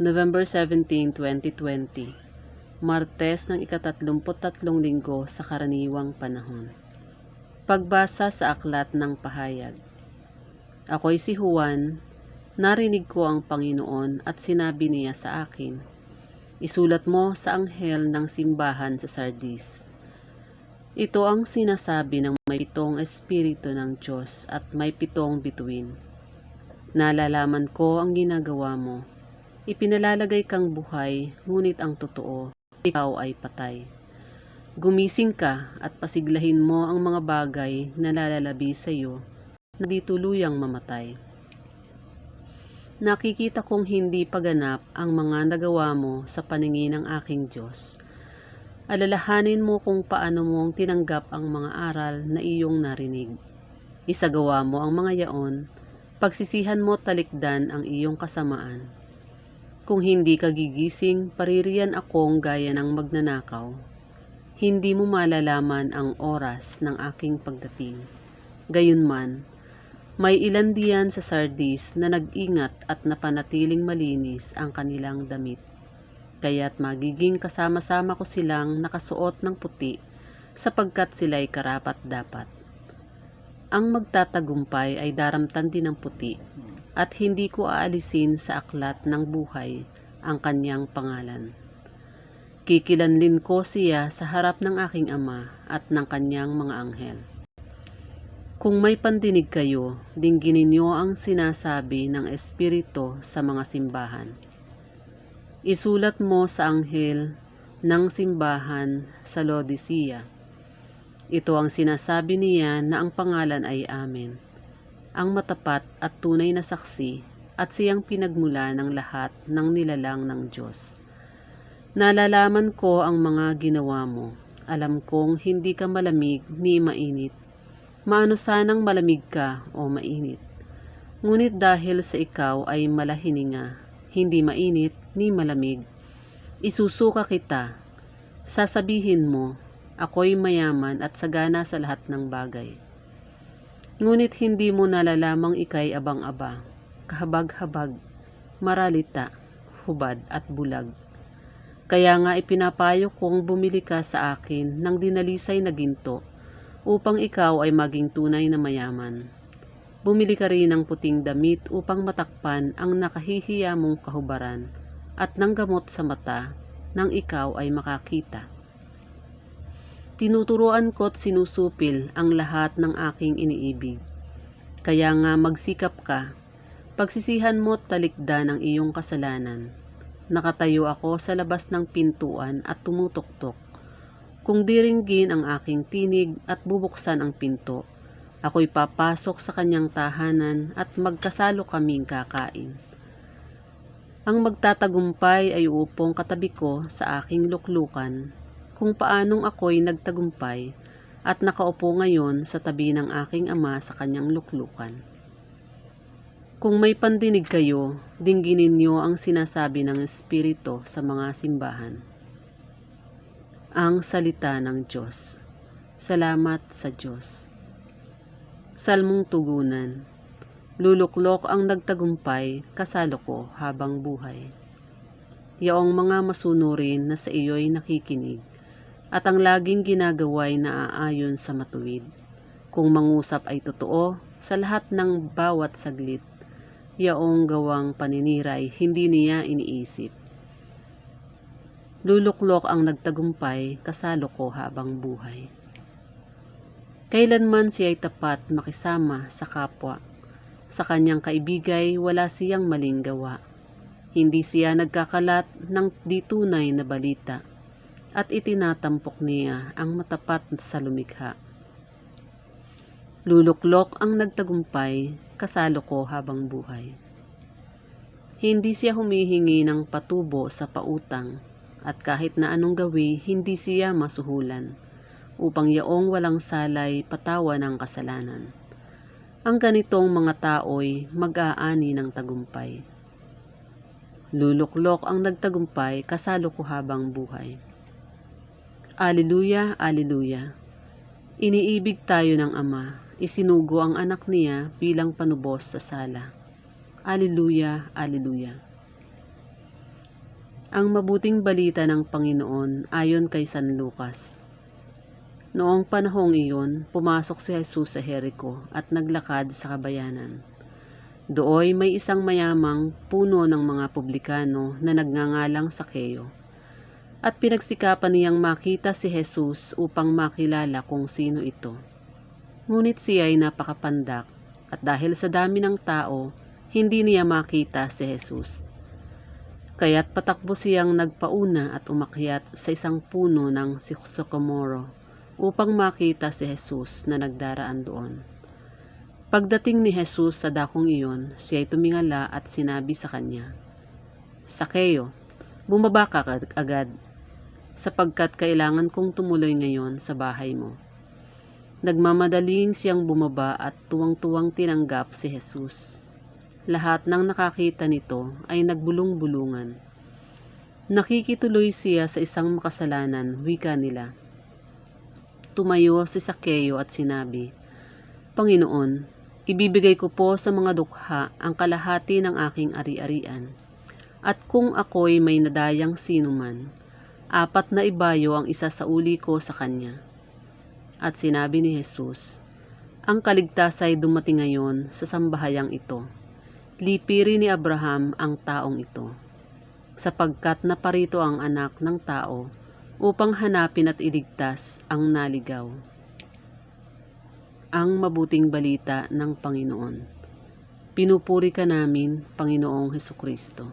November 17, 2020, Martes ng ika-33 linggo sa karaniwang panahon. Pagbasa sa aklat ng pahayag. Ako'y si Juan, narinig ko ang Panginoon at sinabi niya sa akin, isulat mo sa anghel ng simbahan sa Sardis. Ito ang sinasabi ng may 7 espiritu ng Diyos at may 7 bituin. Nalalaman ko ang ginagawa mo. Ipinalalagay kang buhay, ngunit ang totoo, ikaw ay patay. Gumising ka at pasiglahin mo ang mga bagay na lalalabi sa iyo na di tuluyang mamatay. Nakikita kong hindi paganap ang mga nagawa mo sa paningin ng aking Diyos. Alalahanin mo kung paano mong tinanggap ang mga aral na iyong narinig. Isagawa mo ang mga yaon, pagsisihan mo talikdan ang iyong kasamaan. Kung hindi ka gigising, paririyan akong gaya ng magnanakaw. Hindi mo malalaman ang oras ng aking pagdating. Gayunman, may ilan diyan sa Sardis na nag-ingat at napanatiling malinis ang kanilang damit. Kaya't magiging kasama-sama ko silang nakasuot ng puti sapagkat sila'y karapat-dapat. Ang magtatagumpay ay daramtan din ng puti at hindi ko aalisin sa aklat ng buhay ang kanyang pangalan. Kikilanlin ko siya sa harap ng aking Ama at ng kanyang mga anghel. Kung may pandinig kayo, dingginin niyo ang sinasabi ng Espiritu sa mga simbahan. Isulat mo sa anghel ng simbahan sa Laodicea. Ito ang sinasabi niya na ang pangalan ay Amen, ang matapat at tunay na saksi at siyang pinagmula ng lahat ng nilalang ng Diyos. Nalalaman ko ang mga ginawa mo. Alam kong hindi ka malamig ni mainit. Maano sanang malamig ka o mainit. Ngunit dahil sa ikaw ay malahininga, hindi mainit ni malamig, isusuka kita. Sasabihin mo, ako'y mayaman at sagana sa lahat ng bagay. Ngunit hindi mo nalalamang ika'y abang-aba, kahabag-habag, maralita, hubad at bulag. Kaya nga ipinapayo kong bumili ka sa akin ng dinalisay na ginto upang ikaw ay maging tunay na mayaman. Bumili ka rin ng puting damit upang matakpan ang nakahihiya mong kahubaran at ng gamot sa mata nang ikaw ay makakita. Tinuturuan ko't sinusupil ang lahat ng aking iniibig. Kaya nga magsikap ka, pagsisihan mo't talikdan ang iyong kasalanan. Nakatayo ako sa labas ng pintuan at tumutuktok. Kung diringgin ang aking tinig at bubuksan ang pinto, ako'y papasok sa kanyang tahanan at magkasalo kaming kakain. Ang magtatagumpay ay uupong katabi ko sa aking luklukan, kung paanong ako'y nagtagumpay at nakaupo ngayon sa tabi ng aking Ama sa kanyang luklukan. Kung may pandinig kayo, dingginin niyo ang sinasabi ng Espiritu sa mga simbahan. Ang salita ng Diyos. Salamat sa Diyos. Salmong tugunan. Luluklok ang nagtagumpay, kasalo ko habang buhay. Yaong mga masunurin na sa iyo'y nakikinig, at ang laging ginagawa'y naaayon sa matuwid. Kung mangusap ay totoo, sa lahat ng bawat saglit, yaong gawang paniniray hindi niya iniisip. Luluklok ang nagtagumpay, kasalo ko habang buhay. Kailanman siya'y tapat makisama sa kapwa. Sa kanyang kaibigay, wala siyang maling gawa. Hindi siya nagkakalat ng di tunay na balita, at itinatampok niya ang matapat sa lumikha. Luluklok ang nagtagumpay, kasalo ko habang buhay. Hindi siya humihingi ng patubo sa pautang, at kahit na anong gawi, hindi siya masuhulan, upang yaong walang salay patawa ng kasalanan. Ang ganitong mga tao'y mag-aani ng tagumpay. Luluklok ang nagtagumpay, kasalo ko habang buhay. Aleluya, aleluya. Iniibig tayo ng Ama, isinugo ang anak niya bilang panubos sa sala. Aleluya, aleluya. Ang mabuting balita ng Panginoon ayon kay San Lucas. Noong panahong iyon, pumasok si Jesus sa Jericho at naglakad sa kabayanan. Dooy may isang mayamang puno ng mga publikano na nagngangalang Sakeo. At pinagsikapan niyang makita si Jesus upang makilala kung sino ito. Ngunit siya ay napakapandak at dahil sa dami ng tao, hindi niya makita si Jesus. Kaya't patakbo siyang nagpauna at umakyat sa isang puno ng sycamore upang makita si Jesus na nagdaraan doon. Pagdating ni Jesus sa dakong iyon, siya ay tumingala at sinabi sa kanya, "Sakeo, bumaba ka agad, sapagkat kailangan kong tumuloy ngayon sa bahay mo." Nagmamadaling siyang bumaba at tuwang-tuwang tinanggap si Jesus. Lahat ng nakakita nito ay nagbulong-bulungan. Nakikituloy siya sa isang makasalanan, wika nila. Tumayo si Sakeo at sinabi, "Panginoon, ibibigay ko po sa mga dukha ang kalahati ng aking ari-arian. At kung ako'y may nadayang sinuman, 4 na ibayo ang isa sa uli ko sa kanya." At sinabi ni Jesus, "Ang kaligtas ay dumating ngayon sa sambahayang ito. Lipiri ni Abraham ang taong ito, sapagkat naparito ang anak ng tao upang hanapin at iligtas ang naligaw." Ang mabuting balita ng Panginoon. Pinupuri ka namin, Panginoong Hesukristo.